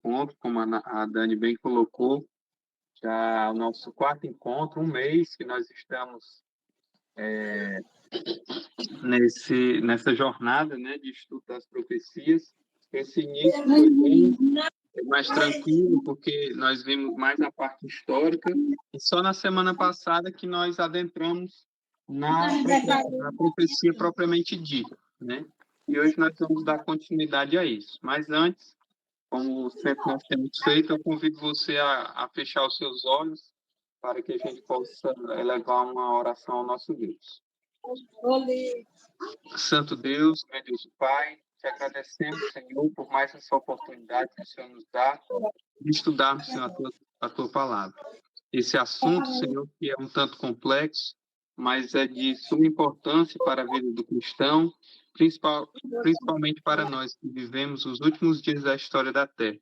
encontro, como a Dani bem colocou, já o nosso quarto encontro, um mês que nós estamos nessa jornada, né, de estudo das profecias. Esse início foi bem mais tranquilo, porque nós vimos mais a parte histórica, e só na semana passada que nós adentramos na profecia propriamente dita, né? E hoje nós vamos dar continuidade a isso. Mas antes, como sempre nós temos feito, eu convido você a fechar os seus olhos para que a gente possa elevar uma oração ao nosso Deus. Santo Deus, meu Deus e Pai, te agradecemos, Senhor, por mais essa oportunidade que o Senhor nos dá de estudarmos, Senhor, a tua palavra. Esse assunto, Senhor, que é um tanto complexo, mas é de suma importância para a vida do cristão, principalmente para nós que vivemos os últimos dias da história da Terra.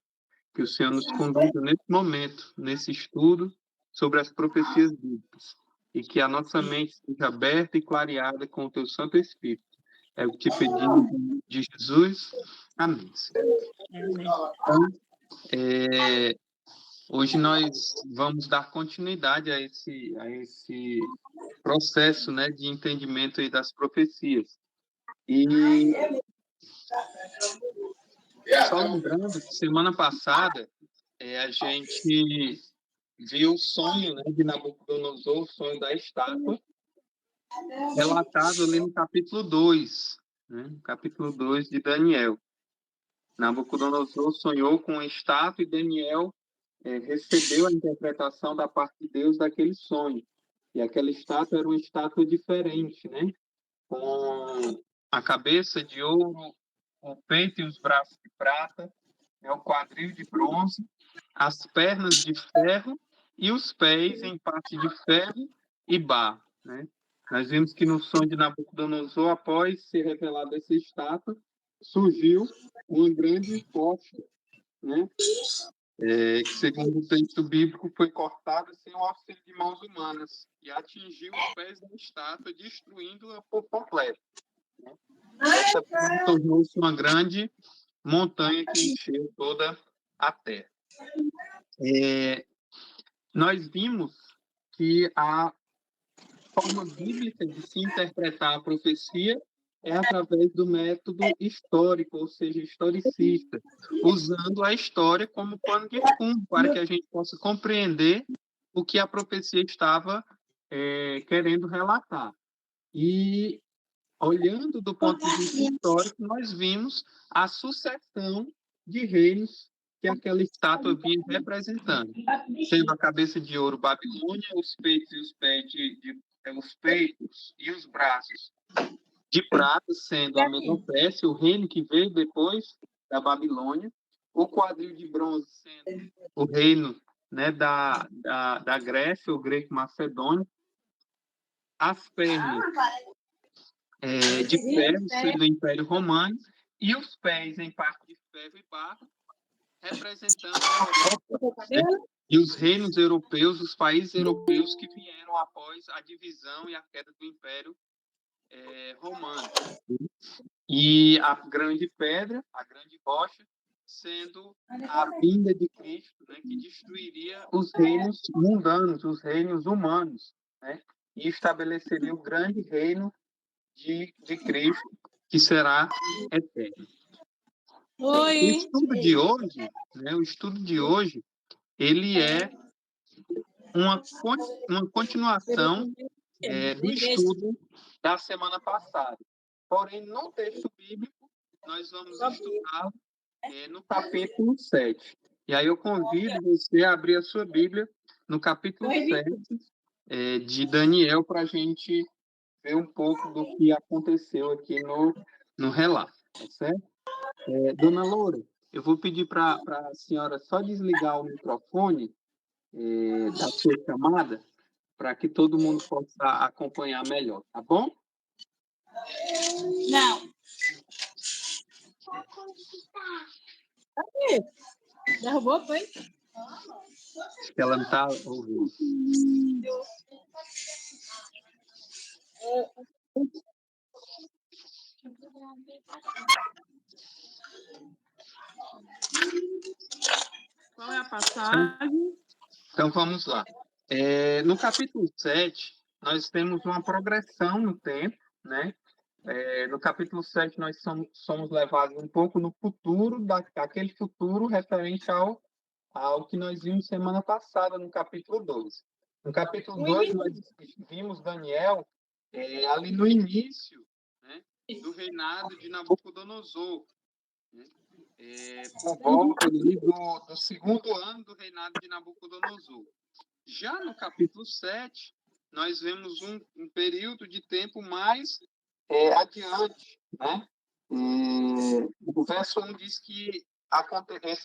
Que o Senhor nos conduza nesse momento, nesse estudo sobre as profecias bíblicas, e que a nossa mente seja aberta e clareada com o teu Santo Espírito. É o que te pedimos em nome de Jesus. Amém. Então, hoje nós vamos dar continuidade a esse processo, né, de entendimento aí das profecias. E só lembrando que semana passada a gente viu o sonho, né, de Nabucodonosor, o sonho da estátua, relatado ali no capítulo 2, né, no capítulo 2 de Daniel. Nabucodonosor sonhou com uma estátua e Daniel recebeu a interpretação da parte de Deus daquele sonho. E aquela estátua era uma estátua diferente, né? Com a cabeça de ouro, o peito e os braços de prata, né? O quadril de bronze, as pernas de ferro e os pés em parte de ferro e barro, né? Nós vimos que no sonho de Nabucodonosor, após ser revelada essa estátua, surgiu uma grande rocha, né? Que, segundo o texto bíblico, foi cortada sem o auxílio de mãos humanas e atingiu os pés da estátua, destruindo-a por completo, né? Essa tornou-se uma grande montanha que encheu toda a terra. Nós vimos que a forma bíblica de se interpretar a profecia é através do método histórico, ou seja, historicista, usando a história como pano de fundo para que a gente possa compreender o que a profecia estava querendo relatar. E, olhando do ponto de vista histórico, nós vimos a sucessão de reinos que aquela estátua vinha representando, sendo a cabeça de ouro Babilônia, os peitos e os pés os peitos e os braços de prata, sendo a Medopécia, o reino que veio depois da Babilônia, o quadril de bronze sendo o reino, né, da Grécia, o greco-macedônio, as pernas de ferro sendo o Império Romano, e os pés em parte de ferro e barro, representando a Europa, né? E os reinos europeus, os países europeus que vieram após a divisão e a queda do Império Romano. E a grande pedra, a grande rocha, sendo a vinda de Cristo, né, que destruiria os reinos mundanos, os reinos humanos, né, e estabeleceria o grande reino de Cristo, que será eterno. O estudo de hoje, ele é uma continuação do estudo da semana passada. Porém, no texto bíblico, nós vamos estudar no capítulo 7. E aí eu convido você a abrir a sua Bíblia no capítulo 7 de Daniel, para a gente ver um pouco do que aconteceu aqui no relato, tá certo? Dona Loura, eu vou pedir para a senhora só desligar o microfone da sua chamada, para que todo mundo possa acompanhar melhor, tá bom? Não. Derrubou, foi? Acho que ela não está ouvindo. Qual é a passagem? Então, vamos lá. No capítulo 7, nós temos uma progressão no tempo, né? No capítulo 7, nós somos levados um pouco no futuro, daquele futuro referente ao que nós vimos semana passada, no capítulo 12. No capítulo 2, nós vimos Daniel ali no início, né, do reinado de Nabucodonosor, né? Por volta ali do segundo ano do reinado de Nabucodonosor. Já no capítulo 7, nós vemos um período de tempo mais adiante, né? O verso 1 diz que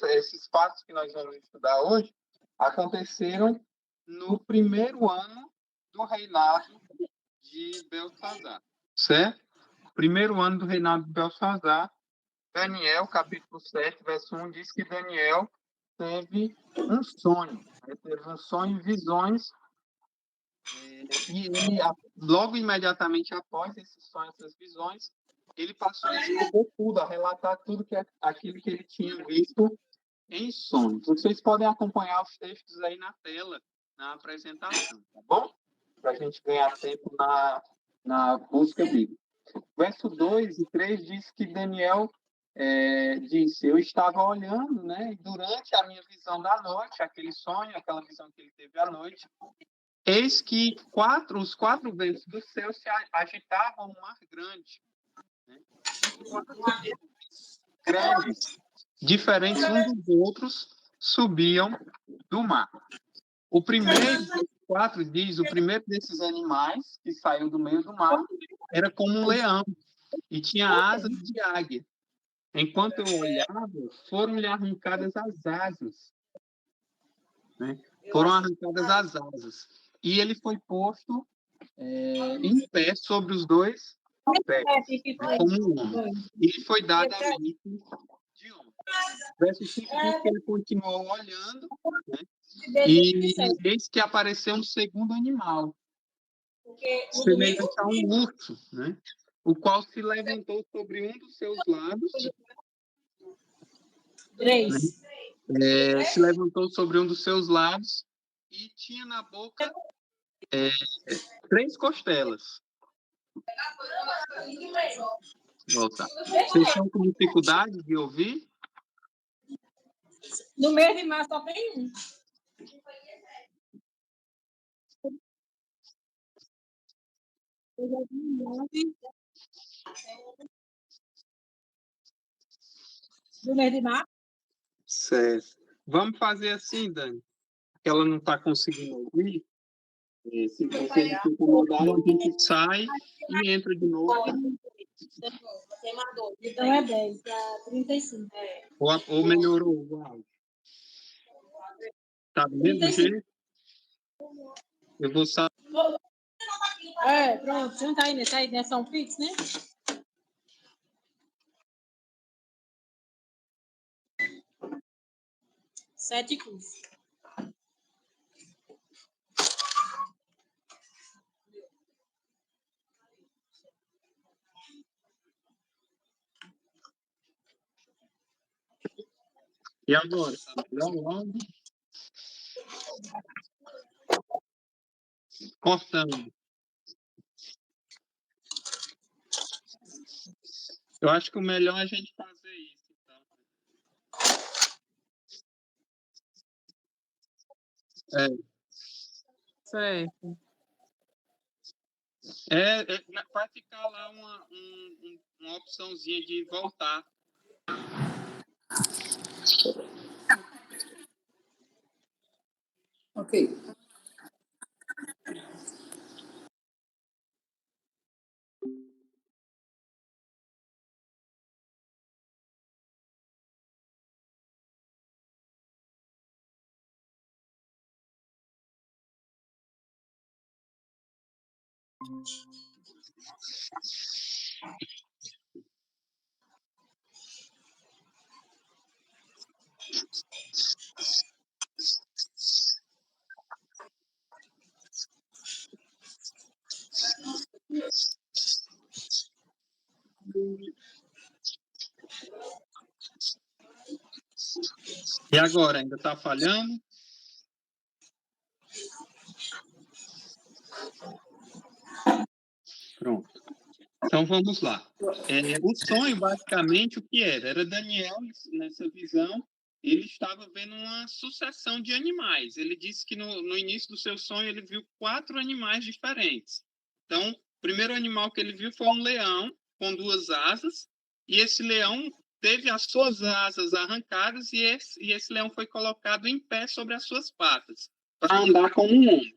esses fatos que nós vamos estudar hoje aconteceram no primeiro ano do reinado de Belsazar, certo? Primeiro ano do reinado de Belsazar, Daniel, capítulo 7, verso 1, diz que Daniel teve um sonho. Ele teve um sonho e visões, e ele, logo imediatamente após esse sonho, essas visões, ele passou a escrever tudo, a relatar tudo aquilo que ele tinha visto em sonhos. Vocês podem acompanhar os textos aí na tela, na apresentação, tá bom? Para a gente ganhar tempo na busca bíblica. Verso 2 e 3 diz que Daniel disse: Eu estava olhando, né, durante a minha visão da noite, aquele sonho, aquela visão que ele teve à noite, eis que os quatro ventos do céu se agitavam no mar grande. Né? Grandes, diferentes uns dos outros, subiam do mar. O primeiro dos quatro diz: o primeiro desses animais que saiu do meio do mar era como um leão e tinha asas de águia. Enquanto eu olhava, foram-lhe arrancadas as asas. Né? Foram arrancadas as asas. E ele foi posto em pé sobre os dois pés, né, como um homem. E foi dado a mente de homem. Verso 5 diz que ele continuou olhando, né? E eis que apareceu um segundo animal, semelhante a um urso, né? O qual se levantou sobre um dos seus lados. Né? Se levantou sobre um dos seus lados e tinha na boca 3 costelas. Voltar. Vocês estão com dificuldade de ouvir? No mês de março só tem um. Do mês de março? Certo. Vamos fazer assim, Dani, que ela não está conseguindo ouvir. Se vocês se incomodarem, a gente sai e entra de novo. Então é 10, dá 35. Ou melhorou o áudio? Tá do mesmo jeito? Eu vou sair. Pronto, você não tá aí nessa um fix, né? Sete cursos. E agora? Tá melhor o áudio? Cortando. Eu acho que o melhor é a gente fazer isso, então. Certo. Vai ficar lá uma opçãozinha de voltar. Ok. E agora, ainda está falhando? Pronto. Então, vamos lá. O sonho, basicamente, o que era? Era Daniel, nessa visão, ele estava vendo uma sucessão de animais. Ele disse que no início do seu sonho ele viu 4 animais diferentes. Então, o primeiro animal que ele viu foi um leão com 2 asas, e esse leão teve as suas asas arrancadas, e esse leão foi colocado em pé sobre as suas patas, para andar como um homem.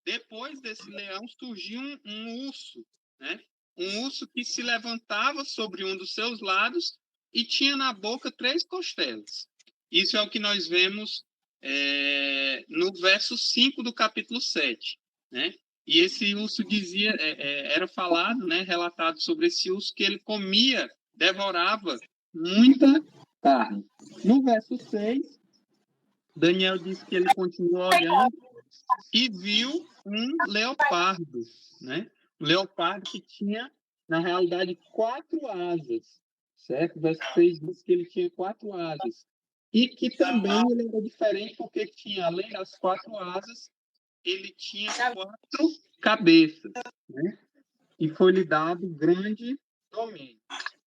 Depois desse leão surgiu um urso, né? Um urso que se levantava sobre um dos seus lados e tinha na boca 3 costelas. Isso é o que nós vemos no verso 5 do capítulo 7, né? E esse urso dizia, era falado, né, relatado sobre esse urso, que ele comia, devorava muita carne. No verso 6, Daniel diz que ele continuou olhando e viu um leopardo, né? Um leopardo que tinha, na realidade, 4 asas, certo? Verso 6 diz que ele tinha 4 asas. E que também ele era diferente porque tinha, além das 4 asas, ele tinha 4 cabeças, né? E foi-lhe dado grande domínio.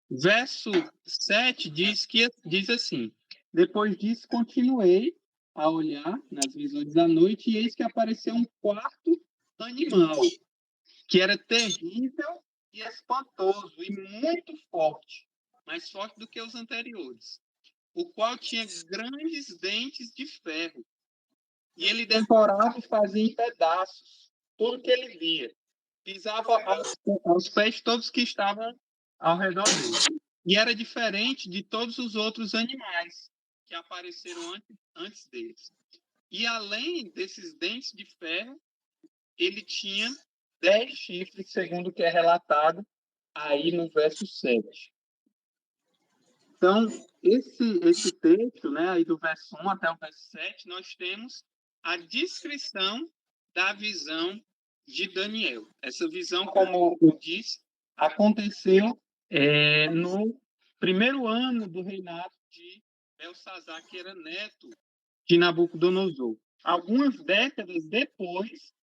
Verso 7 diz assim: depois disso, continuei a olhar nas visões da noite, e eis que apareceu um 4º animal, que era terrível e espantoso, e muito forte, mais forte do que os anteriores, o qual tinha grandes dentes de ferro, e ele devorava e fazia em pedaços tudo que ele via. Pisava aos pés todos que estavam ao redor dele. E era diferente de todos os outros animais que apareceram antes deles. E além desses dentes de ferro, ele tinha 10 chifres, segundo o que é relatado aí no verso 7. Então, esse texto, né, aí do verso 1 até o verso 7, nós temos a descrição da visão de Daniel. Essa visão, como eu disse, aconteceu no primeiro ano do reinado de Belsazar, que era neto de Nabucodonosor. Algumas décadas depois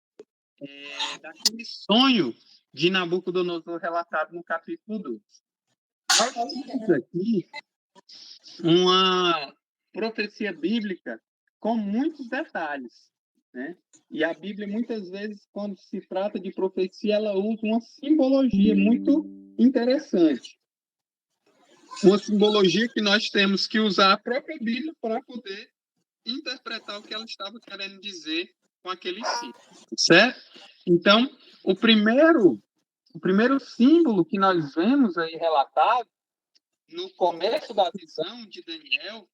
daquele sonho de Nabucodonosor relatado no capítulo 2. Nós temos aqui uma profecia bíblica com muitos detalhes, né? E a Bíblia, muitas vezes, quando se trata de profecia, ela usa uma simbologia muito interessante. Uma simbologia que nós temos que usar a própria Bíblia para poder interpretar o que ela estava querendo dizer com aquele símbolo, certo? Então, o primeiro símbolo que nós vemos aí relatado no começo da visão de Daniel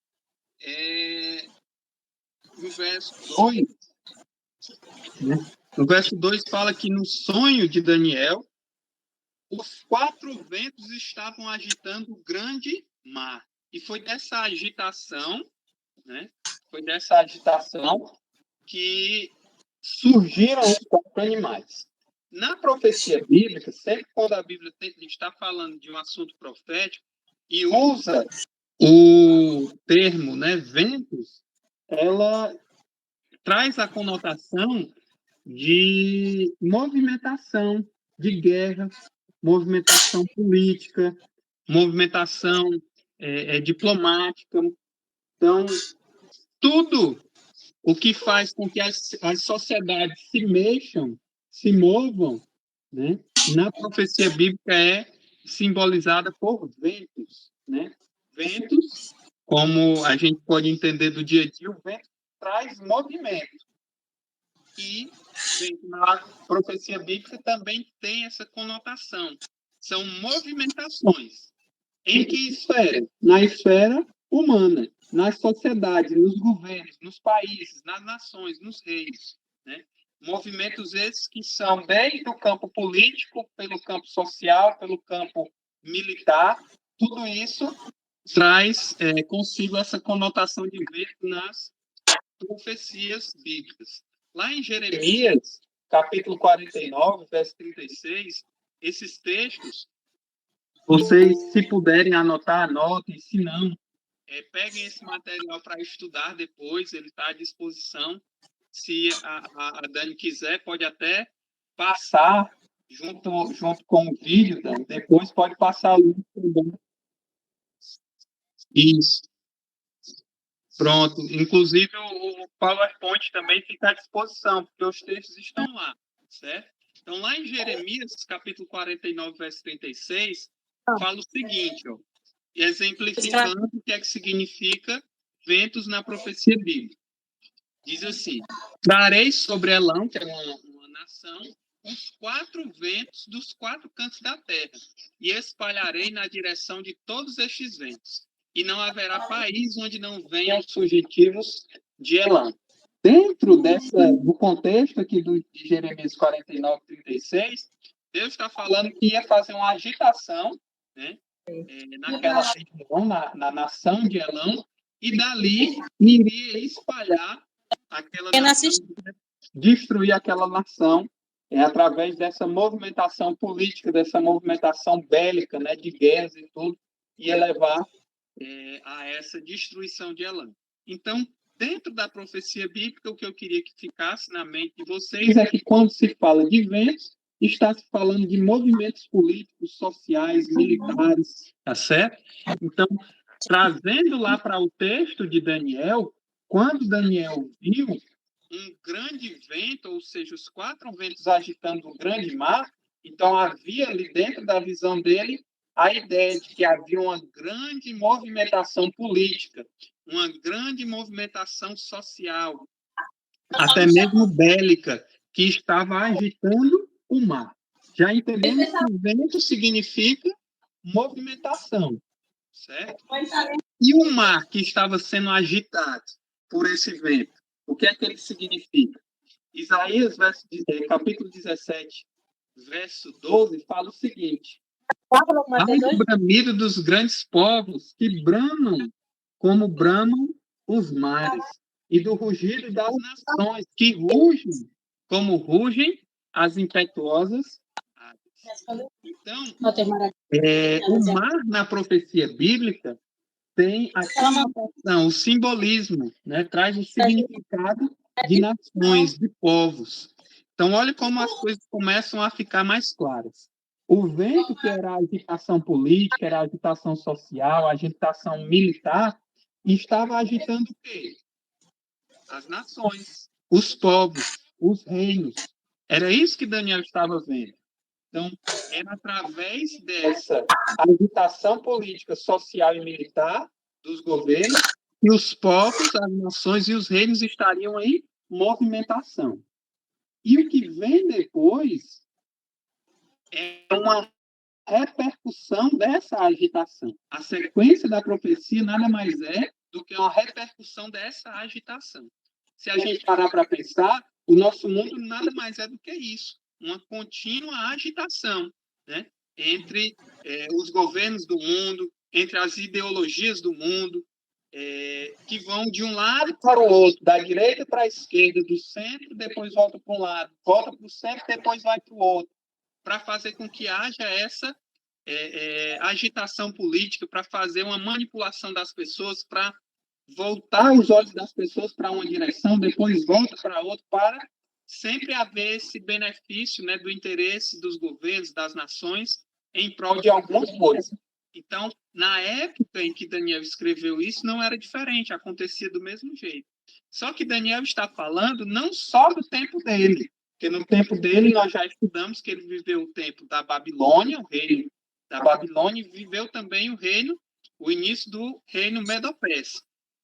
no verso 2, né? No verso 2 fala que no sonho de Daniel, os 4 ventos estavam agitando o grande mar. E foi dessa agitação, né? Foi dessa agitação que surgiram os 4 animais. Na profecia bíblica, sempre quando a Bíblia está falando de um assunto profético e usa o termo, né, ventos, ela traz a conotação de movimentação, de guerra, movimentação política, movimentação diplomática. Então, tudo o que faz com que as sociedades se mexam, se movam, né, na profecia bíblica é simbolizada por ventos, né? Ventos, como a gente pode entender do dia a dia, o vento traz movimento. E na profecia bíblica também tem essa conotação. São movimentações. Em que esfera? Na esfera humana, nas sociedades, nos governos, nos países, nas nações, nos reinos, né? Movimentos esses que são desde o campo político, pelo campo social, pelo campo militar, tudo isso traz consigo essa conotação de ver nas profecias bíblicas. Lá em Jeremias, capítulo 49, verso 36, esses textos, vocês, se puderem anotar, anotem, se não, peguem esse material para estudar depois, ele está à disposição. Se a Dani quiser, pode até passar junto com o vídeo, Dani. Depois pode passar o link também. Isso. Pronto. Inclusive, o PowerPoint também fica à disposição, porque os textos estão lá, certo? Então, lá em Jeremias, capítulo 49, verso 36, fala o seguinte, ó, exemplificando o que é que significa ventos na profecia bíblica. Diz assim: trarei sobre Elão, que é uma nação, os 4 ventos dos 4 cantos da terra, e espalharei na direção de todos estes ventos. E não haverá país onde não venham os fugitivos de Elão. Dentro do contexto aqui de Jeremias 49, 36, Deus está falando que ia fazer uma agitação, né, naquela região, na nação de Elão, e dali iria espalhar aquela nação, destruir aquela nação, através dessa movimentação política, dessa movimentação bélica, né, de guerras e tudo, ia levar a essa destruição de Elã. Então, dentro da profecia bíblica, o que eu queria que ficasse na mente de vocês é que quando se fala de ventos, está se falando de movimentos políticos, sociais, militares, tá certo? Então, trazendo lá para o texto de Daniel, quando Daniel viu um grande vento, ou seja, os 4 ventos agitando o grande mar, então havia ali dentro da visão dele a ideia de que havia uma grande movimentação política, uma grande movimentação social, até mesmo bélica, que estava agitando o mar. Já entendemos que o vento significa movimentação, certo? E o mar que estava sendo agitado por esse vento, o que é que ele significa? Isaías, capítulo 17, verso 12, fala o seguinte: ai do bramido dos grandes povos que bramam como bramam os mares, e do rugido das nações que rugem como rugem as impetuosas aves. Então, o mar na profecia bíblica tem a conotação, o simbolismo, né? Traz o significado de nações, de povos. Então, olha como as coisas começam a ficar mais claras. O vento, que era a agitação política, era a agitação social, a agitação militar, estava agitando o quê? As nações, os povos, os reinos. Era isso que Daniel estava vendo. Então, era através dessa agitação política, social e militar dos governos que os povos, as nações e os reinos estariam em movimentação. E o que vem depois é uma repercussão dessa agitação. A sequência da profecia nada mais é do que uma repercussão dessa agitação. Se a gente parar para pensar, o nosso mundo nada mais é do que isso, uma contínua agitação, né, entre os governos do mundo, entre as ideologias do mundo, que vão de um lado para o outro, da direita para a esquerda, do centro, depois volta para um lado, volta para o centro, depois vai para o outro, para fazer com que haja essa agitação política, para fazer uma manipulação das pessoas, para voltar os olhos das pessoas para uma direção, depois volta para outra, para sempre haver esse benefício, né, do interesse dos governos, das nações, em prol de alguma coisa. Então, na época em que Daniel escreveu isso, não era diferente, acontecia do mesmo jeito. Só que Daniel está falando não só do tempo dele, porque no tempo dele nós já estudamos que ele viveu o tempo da Babilônia, o reino da Babilônia, e viveu também o início do reino Medo-Persa.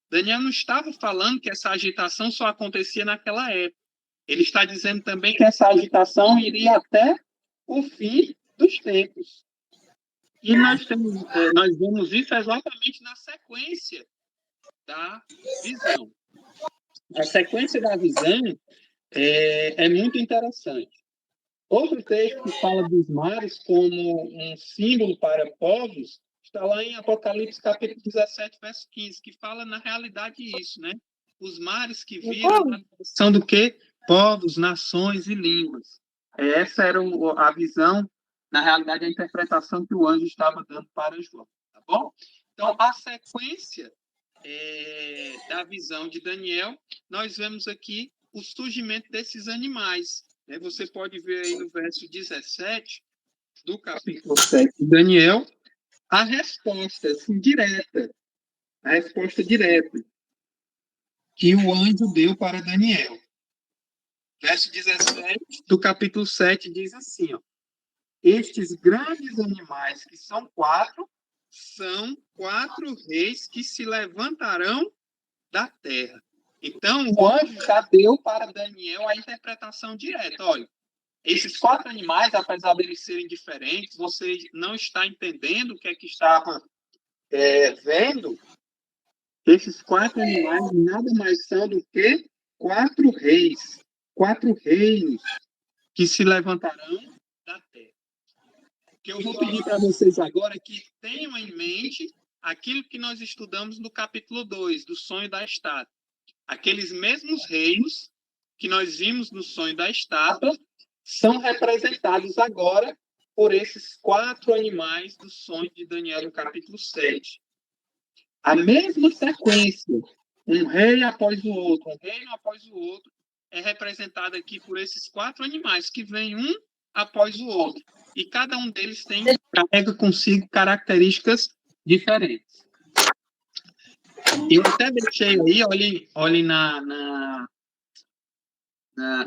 Daniel não estava falando que essa agitação só acontecia naquela época. Ele está dizendo também que essa agitação iria até o fim dos tempos. E nós vemos isso exatamente na sequência da visão. A sequência da visão é muito interessante. Outro texto que fala dos mares como um símbolo para povos está lá em Apocalipse, capítulo 17, verso 15, que fala, na realidade, isso, né? Os mares que viram são do quê? Povos, nações e línguas. Essa era a visão, na realidade, a interpretação que o anjo estava dando para João, tá bom? Então, a sequência da visão de Daniel, nós vemos aqui o surgimento desses animais. Né? Você pode ver aí no verso 17 do capítulo 7 de Daniel, a resposta assim, direta, a resposta direta que o anjo deu para Daniel. Verso 17 do capítulo 7 diz assim, ó, estes grandes animais, que são quatro reis que se levantarão da terra. Então, o anjo já deu para Daniel a interpretação direta. Olha, esses quatro animais, apesar de eles serem diferentes, você não está entendendo o que é que estava vendo. Esses quatro animais nada mais são do que quatro reis, quatro reinos que se levantarão da terra. O que eu vou pedir para vocês agora é que tenham em mente aquilo que nós estudamos no capítulo 2, do sonho da estátua. Aqueles mesmos reinos que nós vimos no sonho da estátua são representados agora por esses quatro animais do sonho de Daniel, no capítulo 7. A mesma sequência, um rei após o outro, um reino após o outro, é representada aqui por esses quatro animais, que vêm um após o outro. E cada um deles carrega consigo características diferentes. Eu até deixei aí, olhem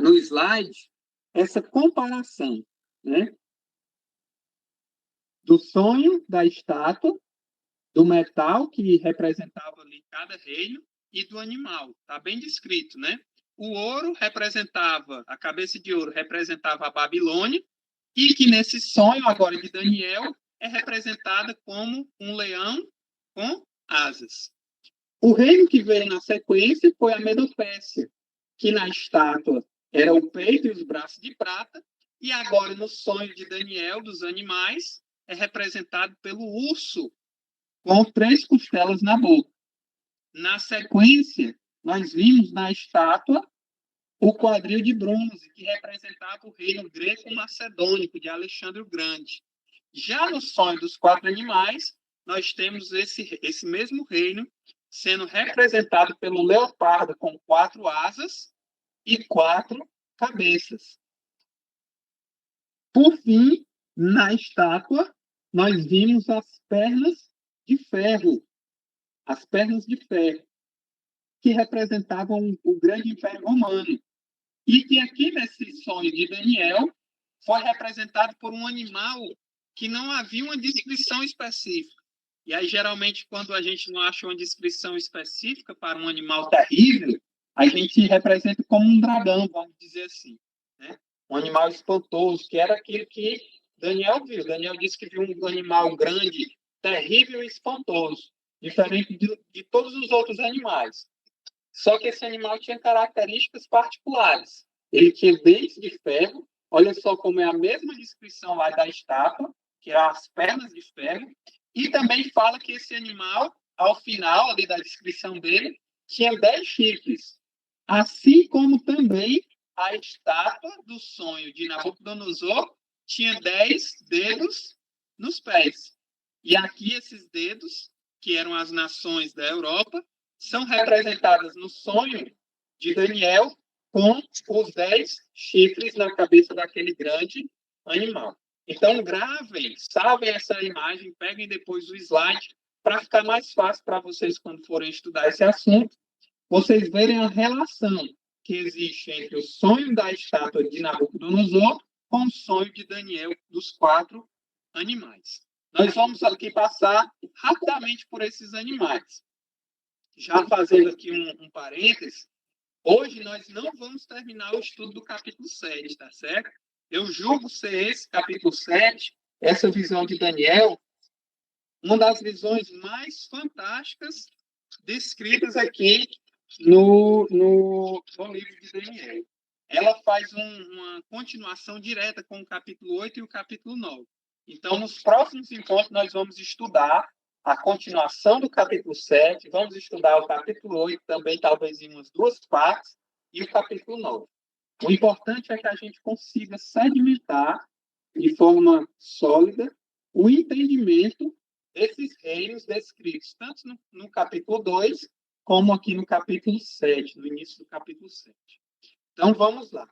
no slide, essa comparação, né? Do sonho da estátua, do metal que representava ali cada reino e do animal. Está bem descrito, né? O ouro representava, a cabeça de ouro representava a Babilônia, e que nesse sonho agora de Daniel é representada como um leão com asas. O reino que veio na sequência foi a Medopécia, que na estátua era o peito e os braços de prata, e agora no sonho de Daniel, dos animais, é representado pelo urso, com 3 costelas na boca. Na sequência, nós vimos na estátua o quadril de bronze, que representava o reino greco-macedônico de Alexandre o Grande. Já no sonho dos 4 animais, nós temos esse mesmo reino sendo representado pelo leopardo com 4 asas e 4 cabeças. Por fim, na estátua, nós vimos as pernas de ferro, que representavam o grande Império Romano. E que aqui nesse sonho de Daniel foi representado por um animal que não havia uma descrição específica. E aí, geralmente, quando a gente não acha uma descrição específica para um animal terrível, a gente representa como um dragão, vamos dizer assim, né? Um animal espantoso, que era aquilo que Daniel viu. Daniel disse que viu um animal grande, terrível e espantoso, diferente de todos os outros animais. Só que esse animal tinha características particulares. Ele tinha dentes de ferro, olha só como é a mesma descrição lá da estátua, que eram as pernas de ferro, e também fala que esse animal, ao final ali da descrição dele, tinha 10 chifres. Assim como também a estátua do sonho de Nabucodonosor tinha 10 dedos nos pés. E aqui esses dedos, que eram as nações da Europa, são representadas no sonho de Daniel com os 10 chifres na cabeça daquele grande animal. Então, gravem, salvem essa imagem, peguem depois o slide, para ficar mais fácil para vocês, quando forem estudar esse assunto, vocês verem a relação que existe entre o sonho da estátua de Nabucodonosor com o sonho de Daniel dos 4 animais. Nós vamos aqui passar rapidamente por esses animais. Já fazendo aqui um parênteses, hoje nós não vamos terminar o estudo do capítulo 7, tá certo? Eu julgo ser esse capítulo 7, essa visão de Daniel, uma das visões mais fantásticas descritas aqui no livro de Daniel. Ela faz uma continuação direta com o capítulo 8 e o capítulo 9. Então, nos próximos encontros, nós vamos estudar a continuação do capítulo 7, vamos estudar o capítulo 8 também, talvez em umas 2 partes, e o capítulo 9. O importante é que a gente consiga sedimentar de forma sólida o entendimento desses reinos descritos, tanto no capítulo 2, como aqui no capítulo 7, no início do capítulo 7. Então, vamos lá.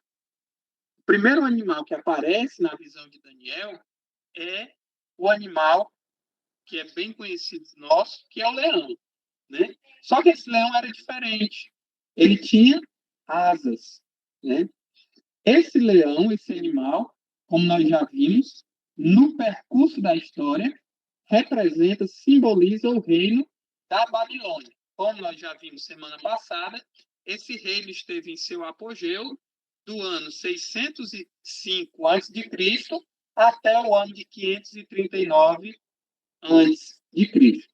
O primeiro animal que aparece na visão de Daniel é o animal que é bem conhecido nosso, que é o leão, né? Só que esse leão era diferente. Ele tinha asas, né? Esse leão, esse animal, como nós já vimos, no percurso da história, representa, simboliza o reino da Babilônia. Como nós já vimos semana passada, esse reino esteve em seu apogeu do ano 605 a.C. até o ano de 539 a.C.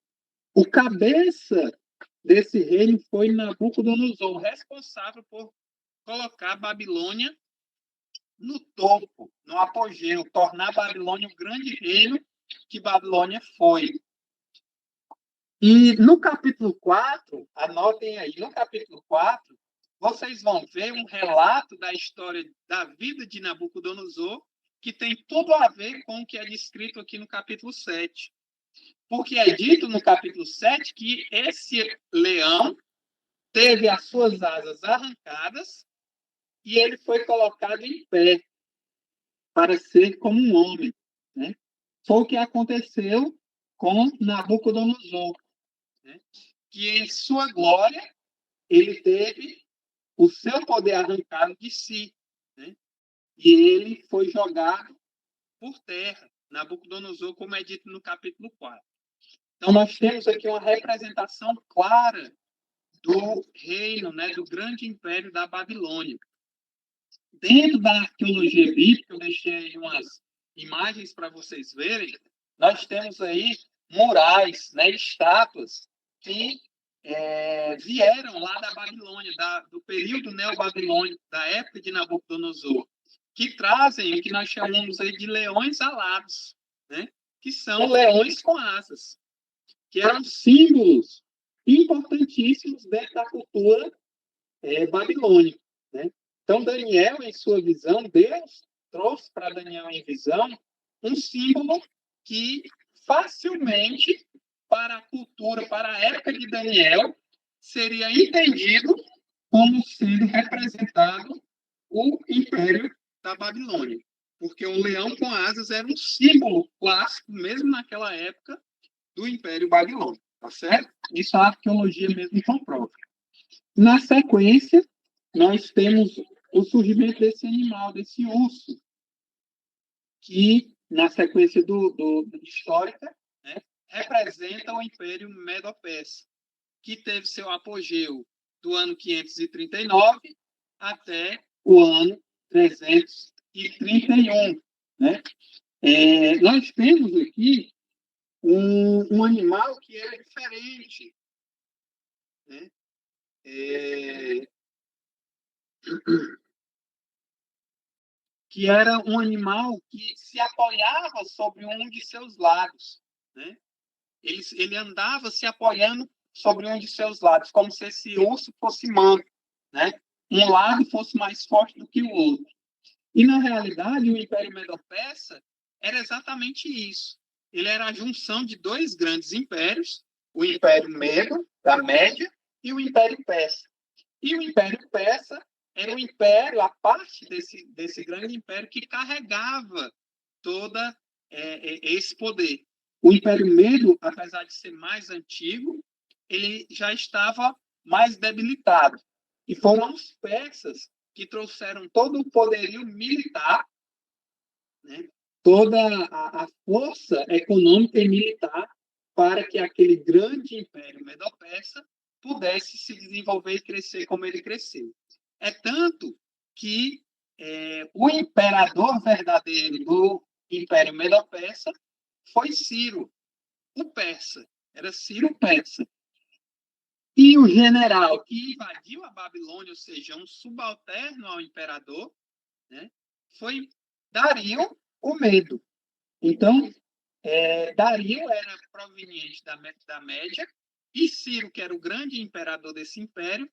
O cabeça desse reino foi Nabucodonosor, responsável por colocar a Babilônia no topo, no apogeu, tornar a Babilônia o grande reino que Babilônia foi. E no capítulo 4, anotem aí, no capítulo 4, vocês vão ver um relato da história da vida de Nabucodonosor, que tem tudo a ver com o que é descrito aqui no capítulo 7. Porque é dito no capítulo 7 que esse leão teve as suas asas arrancadas e ele foi colocado em pé para ser como um homem, né? Foi o que aconteceu com Nabucodonosor, né? Que em sua glória ele teve o seu poder arrancado de si, né? E ele foi jogado por terra. Nabucodonosor, como é dito no capítulo 4. Então, nós temos aqui uma representação clara do reino, né, do grande império da Babilônia. Dentro da arqueologia bíblica, eu deixei aí umas imagens para vocês verem, nós temos aí murais, né, estátuas que vieram lá da Babilônia, do período neobabilônico, da época de Nabucodonosor, que trazem o que nós chamamos aí de leões alados, né, que são leões com asas, que eram símbolos importantíssimos dentro da cultura babilônica, né? Então, Daniel, em sua visão, Deus trouxe para Daniel em visão um símbolo que facilmente, para a cultura, para a época de Daniel, seria entendido como sendo representado o Império da Babilônia. Porque o leão com asas era um símbolo clássico, mesmo naquela época, do Império Babilônico, tá certo? Isso a arqueologia mesmo comprova. Na sequência, nós temos o surgimento desse animal, desse urso, que, na sequência histórica, né, representa o Império Medo-Persa, que teve seu apogeu do ano 539 até o ano 331. Né? Nós temos aqui um animal que era diferente. Né? Que era um animal que se apoiava sobre um de seus lados. Né? Ele andava se apoiando sobre um de seus lados, como se esse urso fosse manco. Né? Um lado fosse mais forte do que o outro. E, na realidade, o Império Medo-Persa era exatamente isso. Ele era a junção de dois grandes impérios, o Império Medo, da Média, e o Império Persa. E o Império Persa era o império, a parte desse grande império que carregava todo esse poder. O Império Medo, apesar de ser mais antigo, ele já estava mais debilitado. E foram os persas que trouxeram todo o poderio militar, né, toda a força econômica e militar para que aquele grande império medo-persa pudesse se desenvolver e crescer como ele cresceu. É tanto que o imperador verdadeiro do Império Medo-Persa foi Ciro, o persa. Era Ciro Persa. E o general que invadiu a Babilônia, ou seja, um subalterno ao imperador, né, foi Dario o Medo. Então, Dario era proveniente da Média, e Ciro, que era o grande imperador desse império,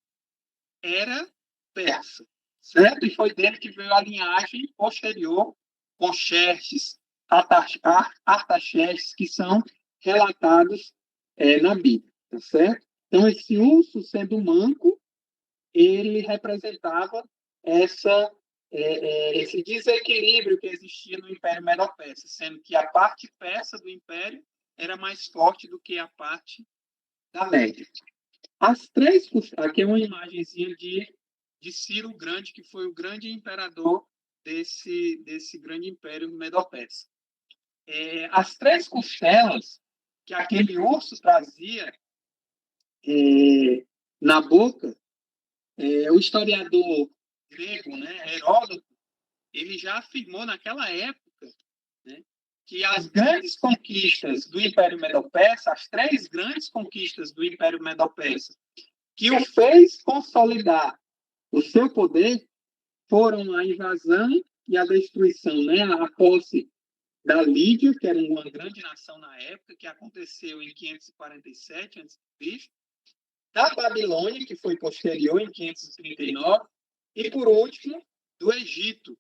era persa, certo? E foi dele que veio a linhagem posterior com Xerxes, Artaxerxes, que são relatados na Bíblia, tá certo? Então, esse urso, sendo manco, ele representava esse desequilíbrio que existia no Império Medo-Persa, sendo que a parte persa do Império era mais forte do que a parte da Média. Aqui é uma imagenzinha de Ciro o Grande, que foi o grande imperador desse grande Império Medo-Persa. As 3 costelas que aquele urso trazia na boca, o historiador grego, né, Heródoto, ele já afirmou naquela época, né, que as grandes conquistas do Império Medo-Persa, as 3 grandes conquistas do Império Medo-Persa, que o fez consolidar o seu poder, foram a invasão e a destruição, né, a posse da Lídia, que era uma grande nação na época, que aconteceu em 547 a.C., da Babilônia, que foi posterior, em 539, e, por último, do Egito,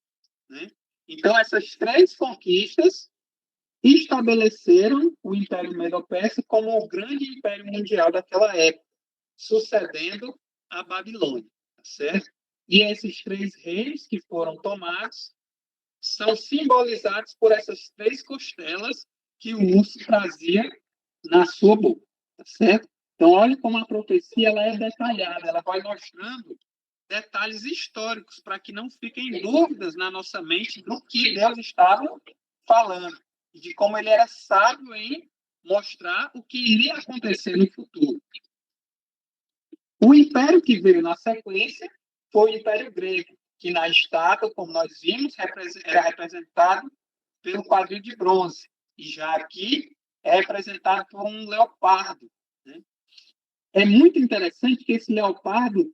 né? Então, essas 3 conquistas estabeleceram o Império Medo-Persa como o grande império mundial daquela época, sucedendo a Babilônia, tá certo? E esses 3 reis que foram tomados são simbolizados por essas 3 costelas que o urso trazia na sua boca, tá certo? Então, olha como a profecia ela é detalhada, ela vai mostrando detalhes históricos para que não fiquem dúvidas na nossa mente do que Deus estava falando e de como ele era sábio em mostrar o que iria acontecer no futuro. O império que veio na sequência foi o Império Grego, que na estátua, como nós vimos, era representado pelo quadril de bronze, e já aqui é representado por um leopardo, né? É muito interessante que esse leopardo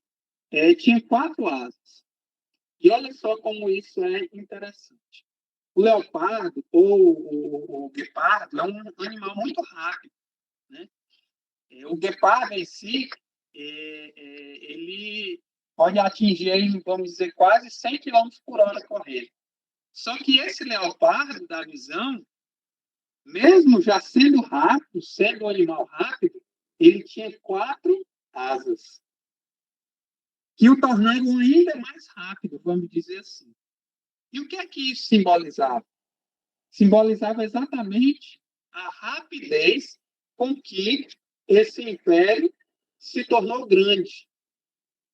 tinha 4 asas. E olha só como isso é interessante. O leopardo, ou o guepardo, é um animal muito rápido, né? O guepardo em si, ele pode atingir, vamos dizer, quase 100 km por hora correndo. Só que esse leopardo da visão, mesmo já sendo rápido, sendo um animal rápido, ele tinha 4 asas, que o tornavam ainda mais rápido, vamos dizer assim. E o que é que isso simbolizava? Simbolizava exatamente a rapidez com que esse império se tornou grande,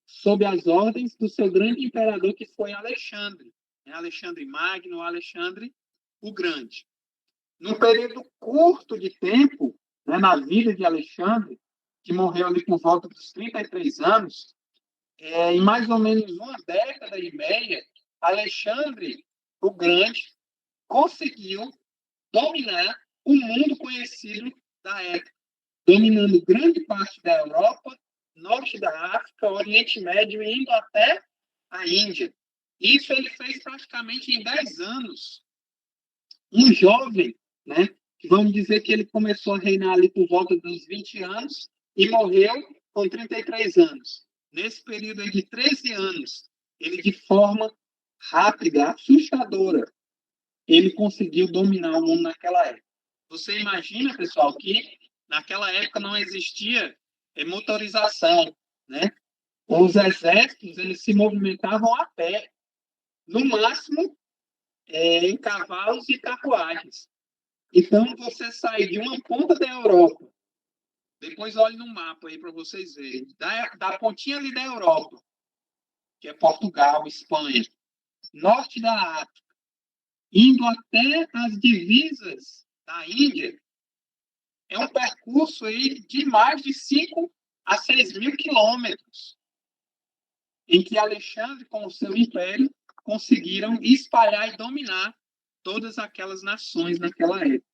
sob as ordens do seu grande imperador, que foi Alexandre, né? Alexandre Magno, Alexandre o Grande. Num período curto de tempo, né, na vida de Alexandre, que morreu ali por volta dos 33 anos, em mais ou menos uma década e meia, Alexandre o Grande conseguiu dominar o mundo conhecido da época, dominando grande parte da Europa, norte da África, Oriente Médio e indo até a Índia. Isso ele fez praticamente em 10 anos. Um jovem, né, vamos dizer que ele começou a reinar ali por volta dos 20 anos e morreu com 33 anos. Nesse período aí de 13 anos, ele de forma rápida, assustadora, ele conseguiu dominar o mundo naquela época. Você imagina, pessoal, que naquela época não existia motorização, né? Os exércitos eles se movimentavam a pé, no máximo em cavalos e carruagens. Então, você sai de uma ponta da Europa, depois olhe no mapa aí para vocês verem, da pontinha ali da Europa, que é Portugal, Espanha, norte da África, indo até as divisas da Índia, é um percurso aí de mais de 5 a 6 mil quilômetros, em que Alexandre, com o seu império, conseguiram espalhar e dominar todas aquelas nações naquela época.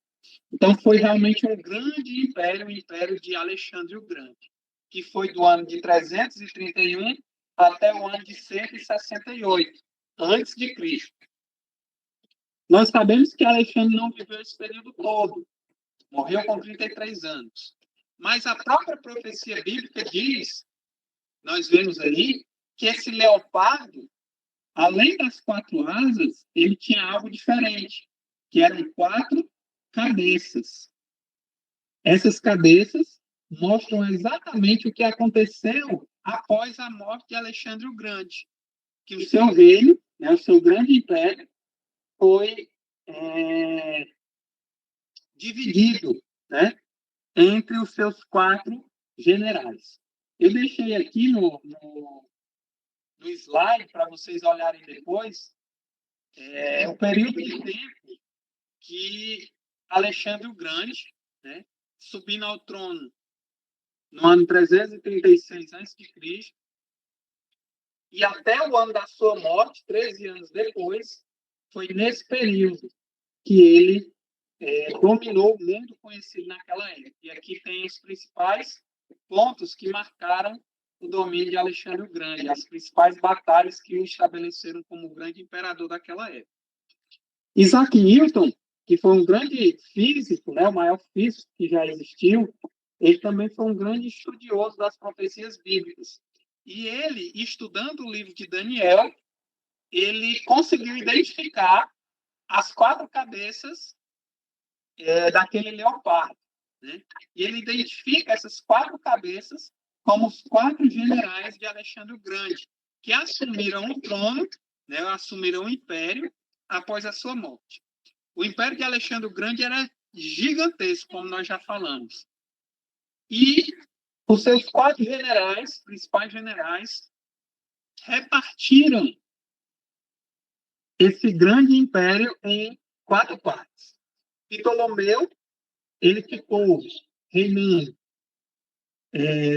Então, foi realmente um grande império, o Império de Alexandre o Grande, que foi do ano de 331 até o ano de 168, antes de Cristo. Nós sabemos que Alexandre não viveu esse período todo, morreu com 33 anos. Mas a própria profecia bíblica diz, nós vemos ali, que esse leopardo, além das 4 asas, ele tinha algo diferente, que eram 4 cabeças. Essas cabeças mostram exatamente o que aconteceu após a morte de Alexandre o Grande, que o seu reino, né, o seu grande império, foi dividido, né, entre os seus 4 generais. Eu deixei aqui no slide, para vocês olharem depois, o período de tempo que Alexandre o Grande, né, subindo ao trono no ano 336 a.C., e até o ano da sua morte, 13 anos depois, foi nesse período que ele dominou o mundo conhecido naquela época. E aqui tem os principais pontos que marcaram o domínio de Alexandre o Grande, as principais batalhas que o estabeleceram como o grande imperador daquela época. Isaac Newton, que foi um grande físico, né, o maior físico que já existiu, ele também foi um grande estudioso das profecias bíblicas. E ele, estudando o livro de Daniel, ele conseguiu identificar as 4 cabeças daquele leopardo, né? E ele identifica essas 4 cabeças como os 4 generais de Alexandre o Grande, que assumiram o trono, né, assumiram o império após a sua morte. O império de Alexandre o Grande era gigantesco, como nós já falamos. E os seus 4 generais, principais generais, repartiram esse grande império em 4 partes. Ptolomeu, ele ficou reinando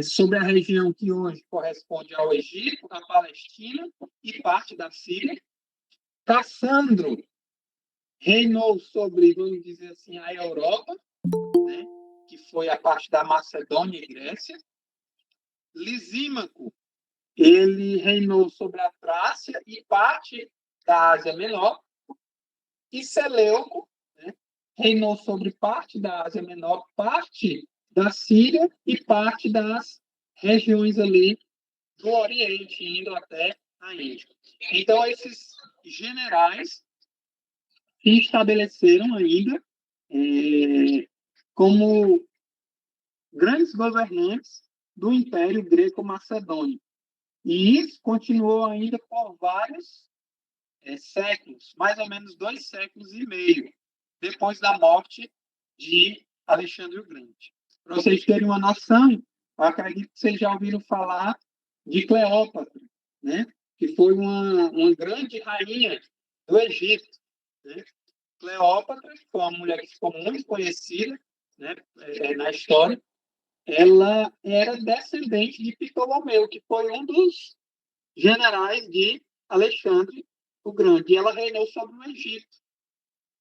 sobre a região que hoje corresponde ao Egito, a Palestina e parte da Síria. Cassandro reinou sobre, vamos dizer assim, a Europa, né, que foi a parte da Macedônia e Grécia. Lisímaco, ele reinou sobre a Trácia e parte da Ásia Menor. E Seleuco, né, reinou sobre parte da Ásia Menor, parte da Síria e parte das regiões ali do Oriente, indo até a Índia. Então, esses generais se estabeleceram ainda como grandes governantes do Império Greco-Macedônio. E isso continuou ainda por vários séculos, mais ou menos 2 séculos e meio, depois da morte de Alexandre o Grande. Para vocês terem uma noção, eu acredito que vocês já ouviram falar de Cleópatra, né? Que foi uma grande rainha do Egito. Né? Cleópatra foi uma mulher que ficou muito conhecida, né, na história. Ela era descendente de Ptolomeu, que foi um dos generais de Alexandre o Grande. E ela reinou sobre o Egito.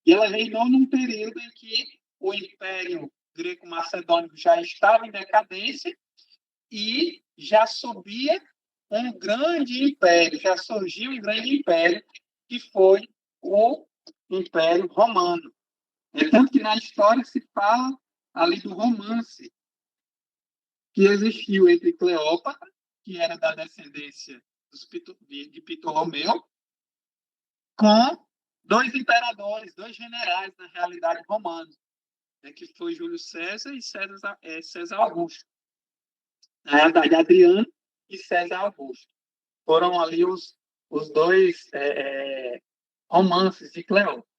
E ela reinou num período em que o Império Greco-Macedônico já estava em decadência e já subia um grande império, já surgiu um grande império, que foi o Império Romano. É tanto que na história se fala ali do romance que existiu entre Cleópatra, que era da descendência de Ptolomeu, com 2 imperadores, 2 generais, na realidade, romanos, né, que foi Júlio César e César Augusto. Na realidade, Adriano e César Augusto. Foram ali os 2 romances de Cleópatra.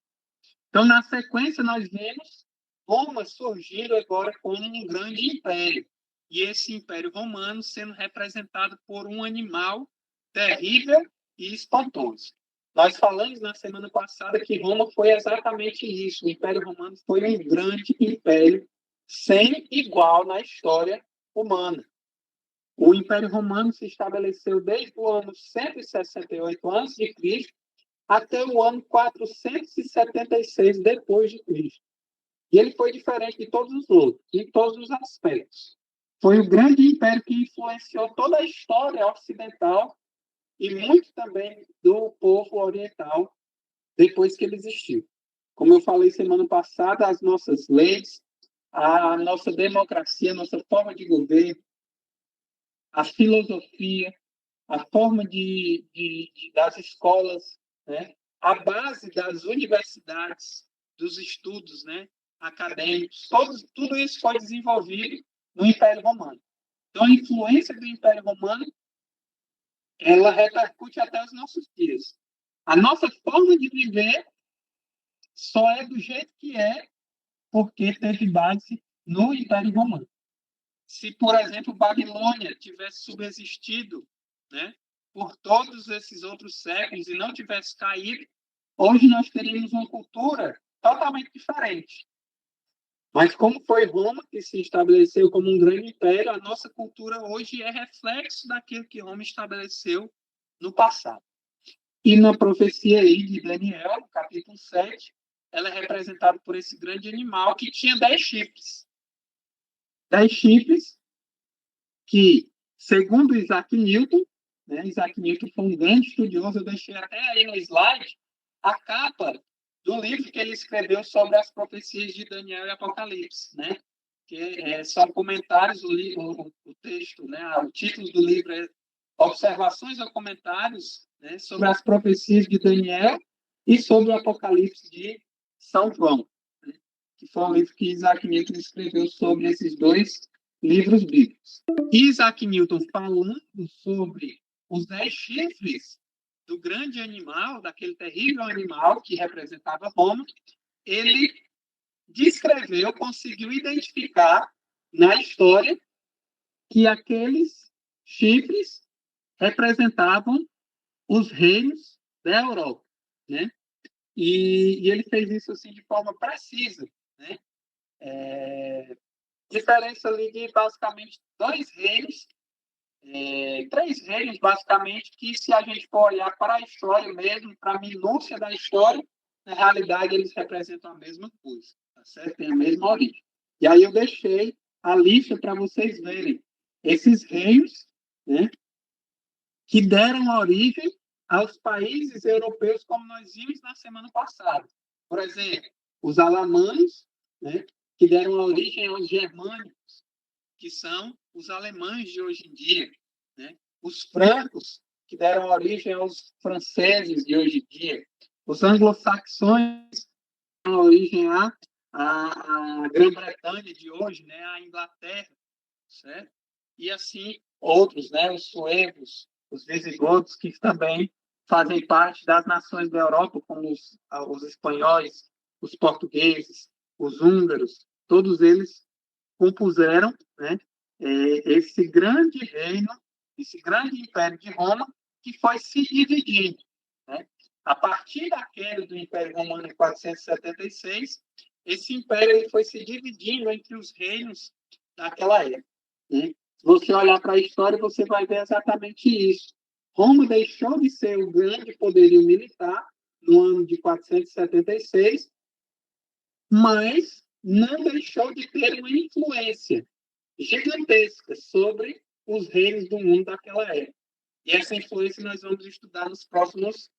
Então, na sequência, nós vemos Roma surgindo agora como um grande império. E esse Império Romano sendo representado por um animal terrível e espantoso. Nós falamos na semana passada que Roma foi exatamente isso. O Império Romano foi um grande império sem igual na história humana. O Império Romano se estabeleceu desde o ano 168 a.C. até o ano 476 depois de Cristo. E ele foi diferente de todos os outros, em todos os aspectos. Foi o grande império que influenciou toda a história ocidental e muito também do povo oriental depois que ele existiu. Como eu falei semana passada, as nossas leis, a nossa democracia, a nossa forma de governo, a filosofia, a forma das escolas, né? A base das universidades, dos estudos, né? acadêmicos, tudo isso foi desenvolvido no Império Romano. Então, a influência do Império Romano, ela repercute até os nossos dias. A nossa forma de viver só é do jeito que é porque teve base no Império Romano. Se, por exemplo, Babilônia tivesse subsistido, né, por todos esses outros séculos e não tivesse caído, hoje nós teríamos uma cultura totalmente diferente. Mas como foi Roma que se estabeleceu como um grande império, a nossa cultura hoje é reflexo daquilo que Roma estabeleceu no passado. E na profecia aí de Daniel, no capítulo 7, ela é representada por esse grande animal que tinha 10 chifres. 10 chifres que, segundo Isaac Newton, né, Isaac Newton foi um grande estudioso, eu deixei até aí no slide a capa do livro que ele escreveu sobre as profecias de Daniel e Apocalipse, né? Que são comentários, o texto, né? O título do livro é Observações ou Comentários, né, sobre as profecias de Daniel e sobre o Apocalipse de São João, né? Que foi um livro que Isaac Newton escreveu sobre esses dois livros bíblicos. Isaac Newton, falando sobre os 10 chifres do grande animal, daquele terrível animal que representava Roma, ele descreveu, conseguiu identificar na história que aqueles chifres representavam os reinos da Europa, né? E ele fez isso assim de forma precisa, né? Diferença ali de basicamente 2 reinos, 3 reinos, basicamente, que se a gente for olhar para a história mesmo, para a minúcia da história, na realidade eles representam a mesma coisa, tá certo? Tem a mesma origem. E aí eu deixei a lista para vocês verem esses reinos, né, que deram origem aos países europeus, como nós vimos na semana passada. Por exemplo, os alamães, né, que deram origem aos germânicos, que são os alemães de hoje em dia, né? Os francos, que deram origem aos franceses de hoje em dia, os anglo-saxões, que deram origem à Grã-Bretanha de hoje, né? À Inglaterra, certo? E assim outros, né? Os suevos, os visigodos, que também fazem parte das nações da Europa, como os espanhóis, os portugueses, os húngaros, todos eles compuseram, né, esse grande reino, esse grande império de Roma, que foi se dividindo, né? A partir da queda do Império Romano em 476, esse império ele foi se dividindo entre os reinos daquela época, né? Se você olhar para a história, você vai ver exatamente isso. Roma deixou de ser o grande poderio militar no ano de 476, mas não deixou de ter uma influência gigantesca sobre os reinos do mundo daquela época. E essa influência nós vamos estudar nos próximos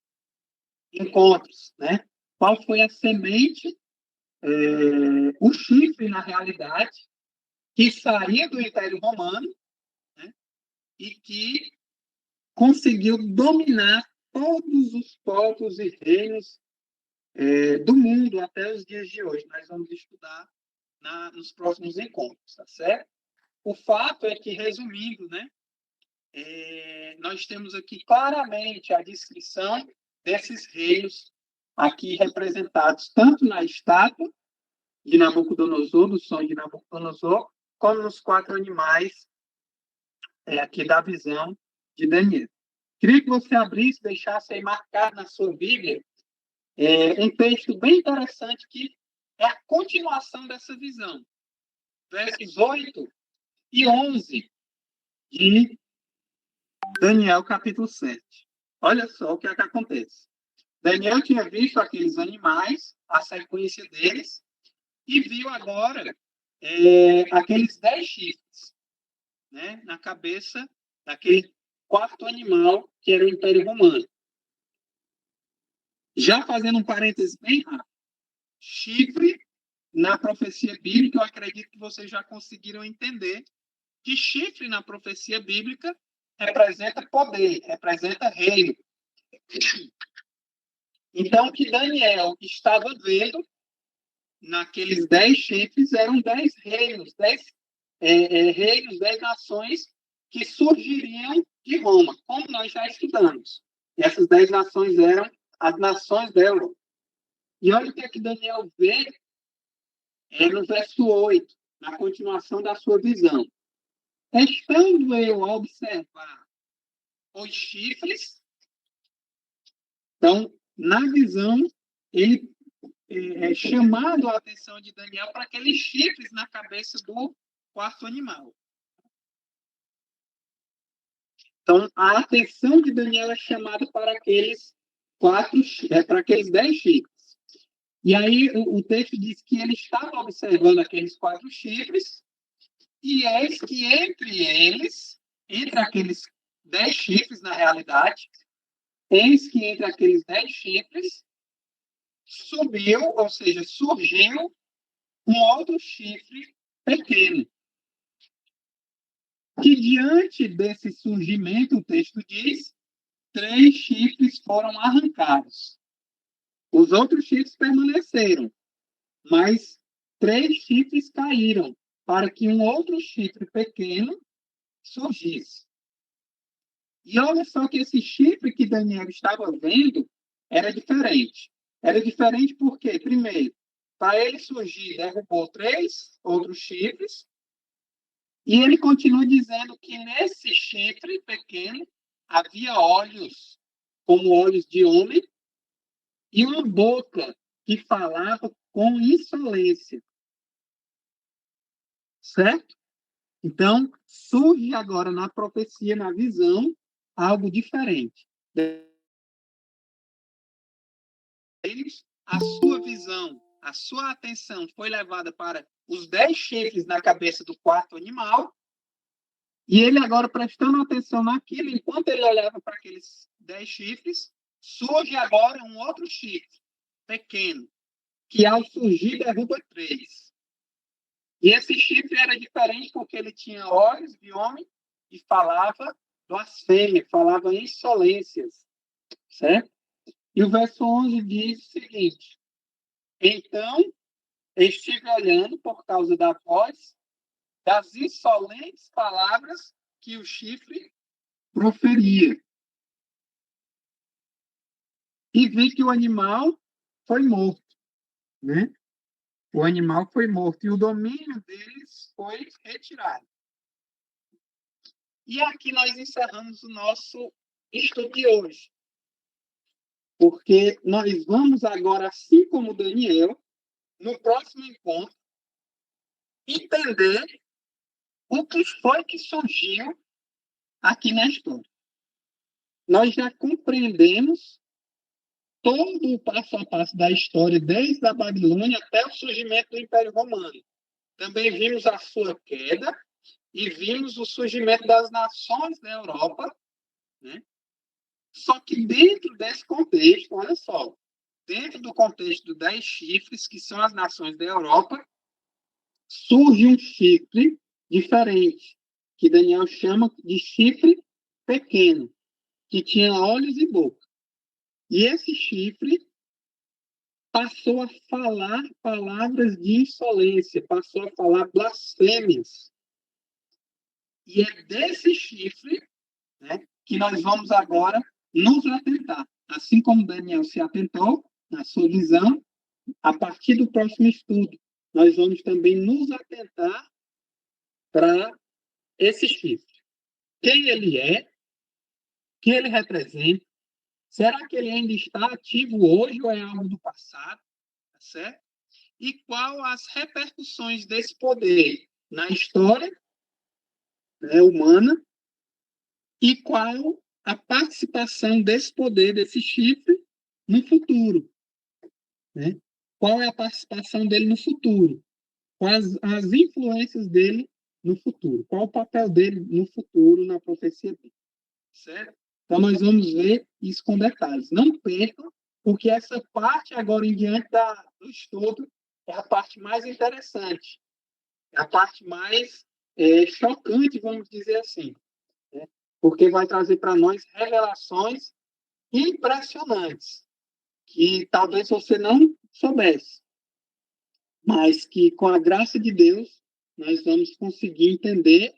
encontros, né? Qual foi a semente, o chifre, na realidade, que saía do Império Romano, né, e que conseguiu dominar todos os povos e reinos do mundo até os dias de hoje. Nós vamos estudar nos próximos encontros, tá certo? O fato é que, resumindo, né, nós temos aqui claramente a descrição desses reinos aqui representados tanto na estátua de Nabucodonosor, do sonho de Nabucodonosor, como nos 4 animais aqui da visão de Daniel. Queria que você abrisse, deixasse aí marcado na sua Bíblia um texto bem interessante que é a continuação dessa visão. Versos 8 e 11 de Daniel, capítulo 7. Olha só o que acontece. Daniel tinha visto aqueles animais, a sequência deles, e viu agora aqueles 10 chifres, né, na cabeça daquele 4º animal, que era o Império Romano. Já fazendo um parênteses bem rápido, chifre, na profecia bíblica, eu acredito que vocês já conseguiram entender que chifre na profecia bíblica representa poder, representa reino. Então, o que Daniel estava vendo naqueles 10 chifres eram 10 reinos, 10 nações que surgiriam de Roma, como nós já estudamos. E essas 10 nações eram as nações da Europa. E olha o que é que Daniel vê no verso 8, na continuação da sua visão. Estando eu a observar os chifres, então, na visão, ele é chamado a atenção de Daniel para aqueles chifres na cabeça do quarto animal. Então, a atenção de Daniel é chamada para aqueles para aqueles 10 chifres. E aí o texto diz que ele estava observando aqueles 4 chifres, e eis que entre aqueles 10 chifres, na realidade, eis que entre aqueles 10 chifres subiu, ou seja, surgiu um outro chifre pequeno. Que diante desse surgimento, o texto diz, 3 chifres foram arrancados. Os outros chifres permaneceram, mas 3 chifres caíram para que um outro chifre pequeno surgisse. E olha só que esse chifre que Daniel estava vendo era diferente. Era diferente porque, primeiro, para ele surgir, derrubou 3 outros chifres, e ele continua dizendo que nesse chifre pequeno havia olhos, como olhos de homem, e uma boca que falava com insolência. Certo? Então, surge agora na profecia, na visão, algo diferente. A sua visão, a sua atenção foi levada para os 10 chifres na cabeça do quarto animal, e ele agora, prestando atenção naquilo, enquanto ele olhava para aqueles 10 chifres, surge agora um outro chifre, pequeno, que ao surgir derruba 3. E esse chifre era diferente porque ele tinha olhos de homem e falava blasfêmia, falava insolências, certo? E o verso 11 diz o seguinte: então, estive olhando por causa da voz das insolentes palavras que o chifre proferia. E vi que o animal foi morto, né? O animal foi morto e o domínio deles foi retirado. E aqui nós encerramos o nosso estudo de hoje. Porque nós vamos agora, assim como Daniel, no próximo encontro, entender o que foi que surgiu aqui na história. Nós já compreendemos todo o passo a passo da história, desde a Babilônia até o surgimento do Império Romano. Também vimos a sua queda e vimos o surgimento das nações da Europa, né? Só que dentro desse contexto, olha só, dentro do contexto dos 10 chifres, que são as nações da Europa, surge um chifre diferente, que Daniel chama de chifre pequeno, que tinha olhos e boca. E esse chifre passou a falar palavras de insolência, passou a falar blasfêmias. E é desse chifre, né, que nós vamos agora nos atentar. Assim como Daniel se atentou na sua visão, a partir do próximo estudo, nós vamos também nos atentar para esse chifre. Quem ele é? O que ele representa? Será que ele ainda está ativo hoje ou é algo do passado? Tá certo? E qual as repercussões desse poder na história, né, humana, e qual a participação desse poder, desse chifre, no futuro? Né? Qual é a participação dele no futuro? Quais as influências dele no futuro? Qual o papel dele no futuro, na profecia dele? Certo? Então, nós vamos ver isso com detalhes. Não percam, porque essa parte, agora em diante do estudo, é a parte mais interessante. É a parte mais chocante, vamos dizer assim. Né? Porque vai trazer para nós revelações impressionantes, que talvez você não soubesse. mas que, com a graça de Deus, nós vamos conseguir entender,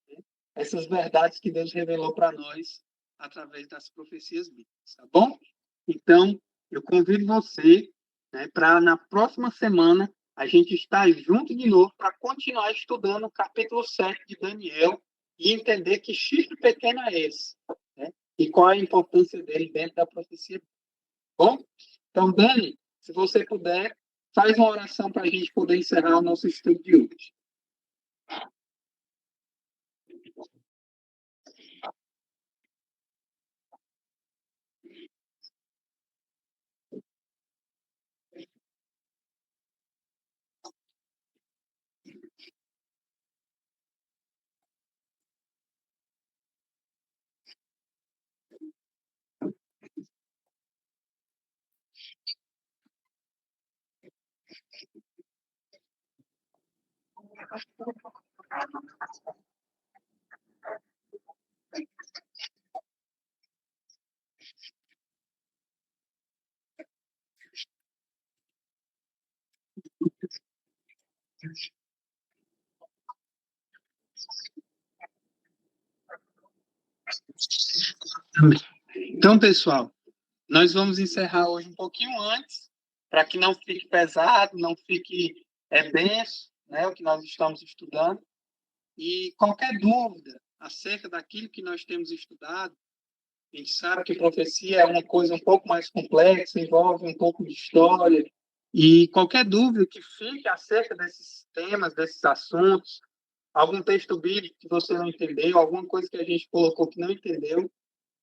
né, essas verdades que Deus revelou para nós através das profecias bíblicas, tá bom? Então, eu convido você, né, para na próxima semana a gente estar junto de novo para continuar estudando o capítulo 7 de Daniel e entender que chifre pequeno é esse, né? E qual a importância dele dentro da profecia. Bom? Então, Dani, se você puder, faz uma oração para a gente poder encerrar o nosso estudo de hoje. Então, pessoal, nós vamos encerrar hoje um pouquinho antes, para que não fique pesado, não fique denso, né, o que nós estamos estudando. E qualquer dúvida acerca daquilo que nós temos estudado, a gente sabe que profecia é uma coisa um pouco mais complexa, envolve um pouco de história. E qualquer dúvida que fique acerca desses temas, desses assuntos, algum texto bíblico que você não entendeu, alguma coisa que a gente colocou que não entendeu,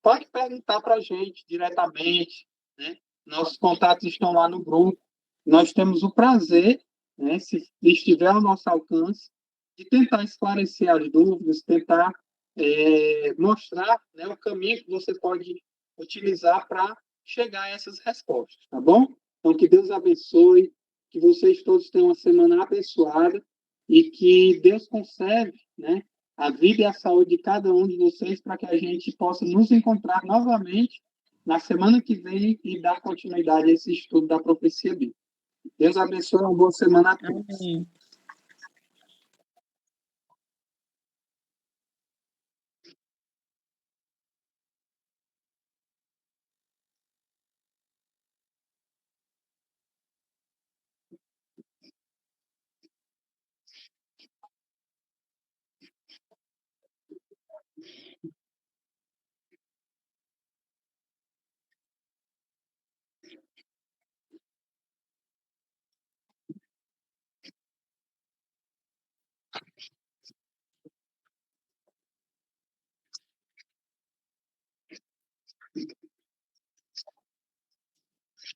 pode perguntar para a gente diretamente, né? Nossos contatos estão lá no grupo. Nós temos o prazer, né, se estiver ao nosso alcance, de tentar esclarecer as dúvidas, tentar mostrar, né, o caminho que você pode utilizar para chegar a essas respostas, tá bom? Então, que Deus abençoe, que vocês todos tenham uma semana abençoada e que Deus conserve, né, a vida e a saúde de cada um de vocês para que a gente possa nos encontrar novamente na semana que vem e dar continuidade a esse estudo da profecia bíblica. Deus abençoe, uma boa semana a todos. Amém.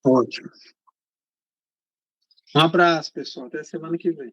Ótimo. Um abraço, pessoal. Até semana que vem.